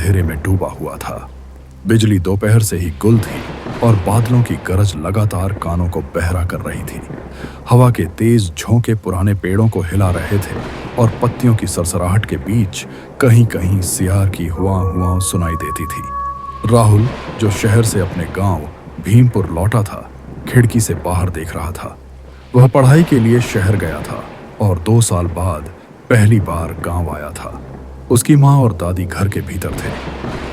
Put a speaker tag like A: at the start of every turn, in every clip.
A: अंधेरे में डूबा हुआ था। बिजली दोपहर से ही गुल थी और बादलों की गरज लगातार कानों को बहरा कर रही थी। हवा के तेज झोंके पुराने पेड़ों को हिला रहे थे और पत्तियों की सरसराहट के बीच कहीं कहीं सियार की हुआ सुनाई देती थी। राहुल, जो शहर से अपने गांव भीमपुर लौटा था, खिड़की से बाहर देख रहा था। वह पढ़ाई के लिए शहर गया था और 2 साल बाद पहली बार गांव आया था। उसकी माँ और दादी घर के भीतर थे,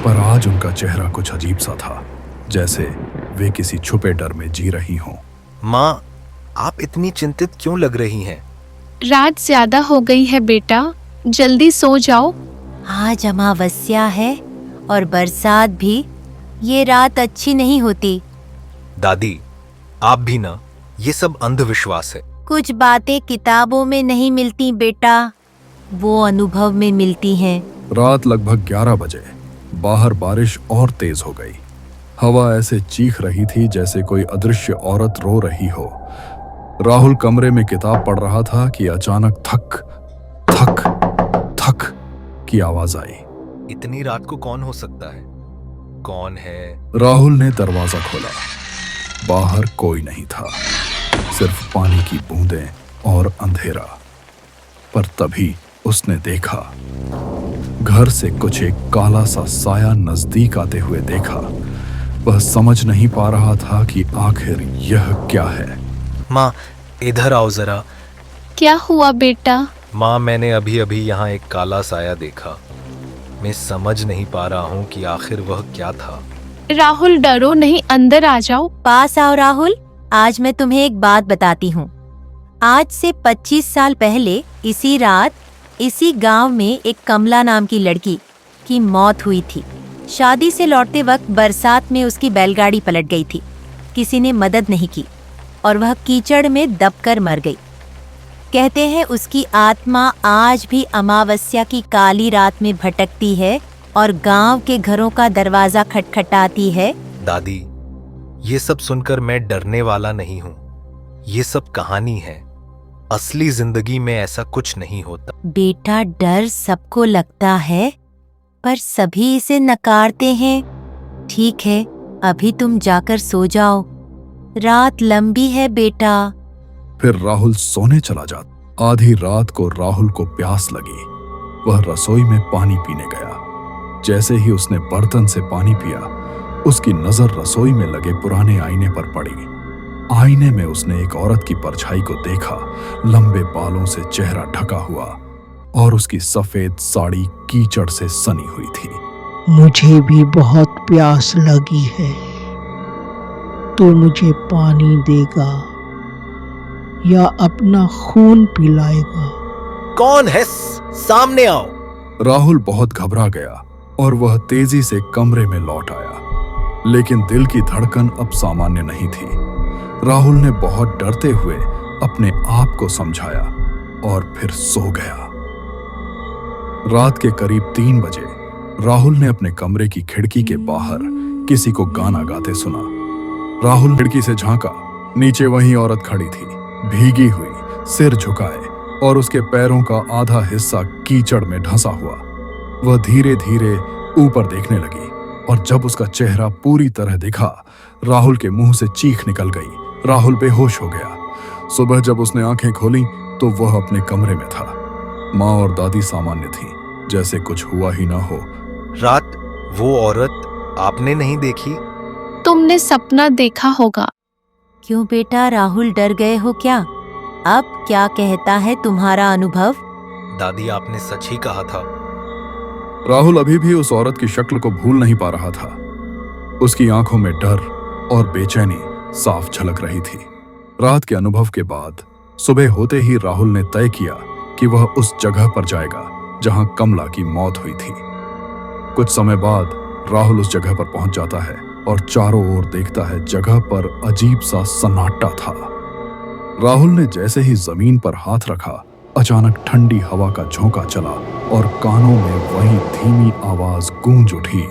A: पर आज उनका चेहरा कुछ अजीब सा था, जैसे वे किसी छुपे डर में जी रही हों।
B: माँ, आप इतनी चिंतित क्यों लग रही हैं?
C: रात ज्यादा हो गई है बेटा, जल्दी सो जाओ।
D: आज अमावस्या है और बरसात भी, ये रात अच्छी नहीं होती।
B: दादी, आप भी ना, ये सब अंधविश्वास है।
D: कुछ बातें किताबों में नहीं मिलती बेटा, वो अनुभव में मिलती हैं।
A: रात लगभग 11 बजे बाहर बारिश और तेज हो गई। हवा ऐसे चीख रही थी जैसे कोई अदृश्य औरत रो रही हो। राहुल कमरे में किताब पढ़ रहा था कि अचानक थक थक थक की आवाज आई।
B: इतनी रात को कौन हो सकता है? कौन है?
A: राहुल ने दरवाजा खोला। बाहर कोई नहीं था, सिर्फ पानी की बूंदें और अंधेरा। पर तभी उसने देखा, घर से कुछ एक काला सा साया नजदीक आते हुए देखा। वह समझ नहीं पा रहा था कि आखिर यह क्या है।
B: माँ, इधर आओ जरा।
C: क्या हुआ बेटा?
B: माँ, मैंने अभी अभी यहाँ एक काला साया देखा। मैं समझ नहीं पा रहा हूँ कि आखिर वह क्या था।
C: राहुल, डरो नहीं, अंदर आ जाओ।
D: पास आओ राहुल, आज मैं तुम्हें एक बात बताती हूँ। आज से 25 साल पहले इसी रात इसी गांव में एक कमला नाम की लड़की की मौत हुई थी। शादी से लौटते वक्त बरसात में उसकी बैलगाड़ी पलट गई थी। किसी ने मदद नहीं की और वह कीचड़ में दबकर मर गई। कहते हैं उसकी आत्मा आज भी अमावस्या की काली रात में भटकती है और गांव के घरों का दरवाजा खटखटाती है।
B: दादी, ये सब सुनकर मैं डरने वाला नहीं हूँ। ये सब कहानी है, असली जिंदगी में ऐसा कुछ नहीं होता।
D: बेटा, डर सबको लगता है, पर सभी इसे नकारते हैं। ठीक है, अभी तुम जाकर सो जाओ, रात लंबी है बेटा।
A: फिर राहुल सोने चला जाता। आधी रात को राहुल को प्यास लगी। वह रसोई में पानी पीने गया। जैसे ही उसने बर्तन से पानी पिया, उसकी नजर रसोई में लगे पुराने आईने पर पड़ी। आईने में उसने एक औरत की परछाई को देखा। लंबे बालों से चेहरा ढका हुआ और उसकी सफेद साड़ी कीचड़ से सनी हुई थी।
E: मुझे भी बहुत प्यास लगी है, तो मुझे पानी देगा या अपना खून पिलाएगा?
B: कौन है? सामने आओ।
A: राहुल बहुत घबरा गया और वह तेजी से कमरे में लौट आया, लेकिन दिल की धड़कन अब सामान्य नहीं थी। राहुल ने बहुत डरते हुए अपने आप को समझाया और फिर सो गया। रात के करीब 3 बजे राहुल ने अपने कमरे की खिड़की के बाहर किसी को गाना गाते सुना। राहुल खिड़की से झांका। नीचे वही औरत खड़ी थी, भीगी हुई, सिर झुकाए और उसके पैरों का आधा हिस्सा कीचड़ में ढंसा हुआ। वह धीरे धीरे ऊपर देखने लगी और जब उसका चेहरा पूरी तरह दिखा, राहुल के मुंह से चीख निकल गई। राहुल बेहोश हो गया। सुबह जब उसने आंखें खोली तो वह अपने कमरे में था। माँ और दादी सामान्य थीं, जैसे कुछ हुआ ही ना हो।
B: रात वो औरत आपने नहीं देखी?
C: तुमने सपना देखा होगा।
D: क्यों बेटा, राहुल डर गए हो क्या? अब क्या कहता है तुम्हारा अनुभव?
B: दादी, आपने सच ही कहा था।
A: राहुल अभी भी उस औरत की शक्ल को भूल नहीं पा रहा था। उसकी आंखों में डर और बेचैनी साफ झलक रही थी। रात के अनुभव के बाद सुबह होते ही राहुल ने तय किया कि वह उस जगह पर जाएगा जहां कमला की मौत हुई थी। कुछ समय बाद राहुल उस जगह पर पहुंच जाता है और चारों ओर देखता है। जगह पर अजीब सा सन्नाटा था। राहुल ने जैसे ही जमीन पर हाथ रखा, अचानक ठंडी हवा का झोंका चला और कानों में वही धीमी आवाज गूंज उठी।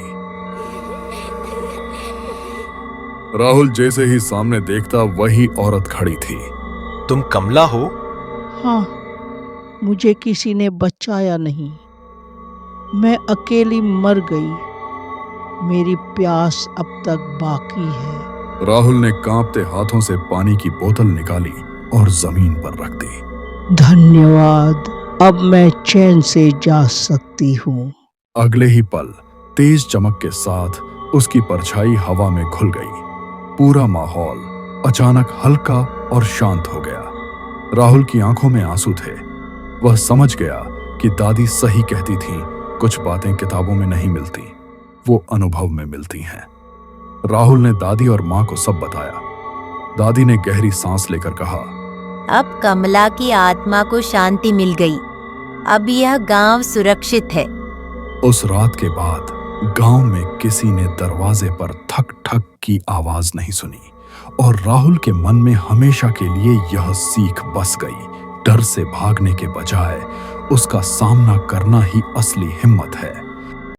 A: राहुल जैसे ही सामने देखता, वही औरत खड़ी थी।
B: तुम कमला हो?
E: हाँ, मुझे किसी ने बचाया नहीं, मैं अकेली मर गई। मेरी प्यास अब तक बाकी है।
A: राहुल ने कांपते हाथों से पानी की बोतल निकाली और जमीन पर रख दी।
E: धन्यवाद, अब मैं चैन से जा सकती हूँ।
A: अगले ही पल तेज चमक के साथ उसकी परछाई हवा में घुल गई। पूरा माहौल अचानक हल्का और शांत हो गया। राहुल की आंखों में आंसू थे। वह समझ गया कि दादी सही कहती थीं, कुछ बातें किताबों में नहीं मिलती, वो अनुभव में मिलती हैं। राहुल ने दादी और मां को सब बताया। दादी ने गहरी सांस लेकर कहा,
D: अब कमला की आत्मा को शांति मिल गई। अब यह गांव सुरक्षित है।
A: उस रात के बाद गांव में किसी ने दरवाजे पर ठक ठक की आवाज नहीं सुनी और राहुल के मन में हमेशा के लिए यह सीख बस गई, डर से भागने के बजाय उसका सामना करना ही असली हिम्मत है।